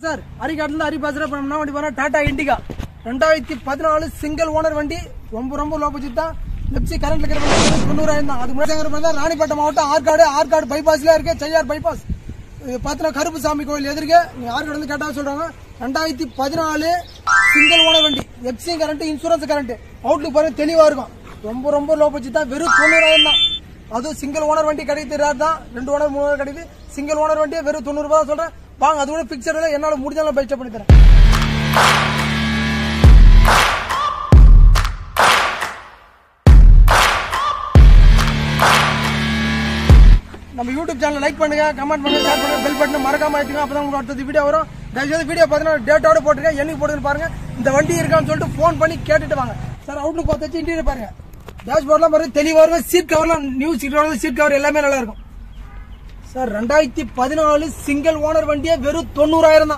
Sir அரிகாட்டில் அரி பாசரா பண்ணோம்னா வண்டி போனா டாடா இண்டிகா 2014 சிங்கிள் ஓனர் வண்டி ரொம்ப ரொம்ப லோ பட்ஜெட் தான். லெப்சி கரண்ட்ல இருக்கிற வண்டி 90,000 தான். அது முன்னாடி ராணிப்பேட்டை மாவட்டம் ஆற்காடு பைபாஸ்ல இருக்கு. செய்யார் பைபாஸ் பார்த்தா கருப்பு சாமி கோயில் எதிர்க்க ஆற்காடு வந்து கேட்டா சொல்றாங்க. 2014 சிங்கிள் ஓனர் வண்டி, FC current, insurance current, outlook பாருங்க தெளிவா இருக்கும். ரொம்ப ரொம்ப லோ பட்ஜெட் தான். வெறும் 90,000 தான். அதுவும் சிங்கிள் ஓனர் வண்டி கிடைக்கிறது தான். 2 ஓனர் 3 ஓனர் கிடைக்குது. சிங்கிள் ஓனர் வண்டியை வெறும் 90 ரூபாய் சொல்றேன். வாங்க, அது கூட பிக்சர்ல என்னால முடிஞ்சாலும் பைக் பண்ணி தரேன். நம்ம யூடியூப் சேனல் லைக் பண்ணுங்க, கமெண்ட் பண்ணுங்க, ஷேர் பண்ணுங்க, பெல் பட்டன் மறக்காம அழுத்துங்க. அப்பதான் உங்களுக்கு அடுத்த வீடியோ வரும். தயவுசெய்து வீடியோ பார்த்தீங்கன்னா டேட்டோட போட்டுருக்கேன், என்னைக்கு போடுதுன்னு பாருங்க. இந்த வண்டி இருக்கான்னு சொல்லிட்டு போன் பண்ணி கேட்டுட்டு வாங்க. சார் அவுட்லுக் பார்த்து இன்டீரியர் பாருங்க, டேஷ்போர்ட்லாம் பாருங்க தெளிவா இருக்கும். சீட் கவர்லாம் நியூ சீட் கவர் எல்லாமே நல்லா இருக்கும். சார் 2014 சிங்கிள் ஓனர் வண்டியே வெறும் 90,000 தான்.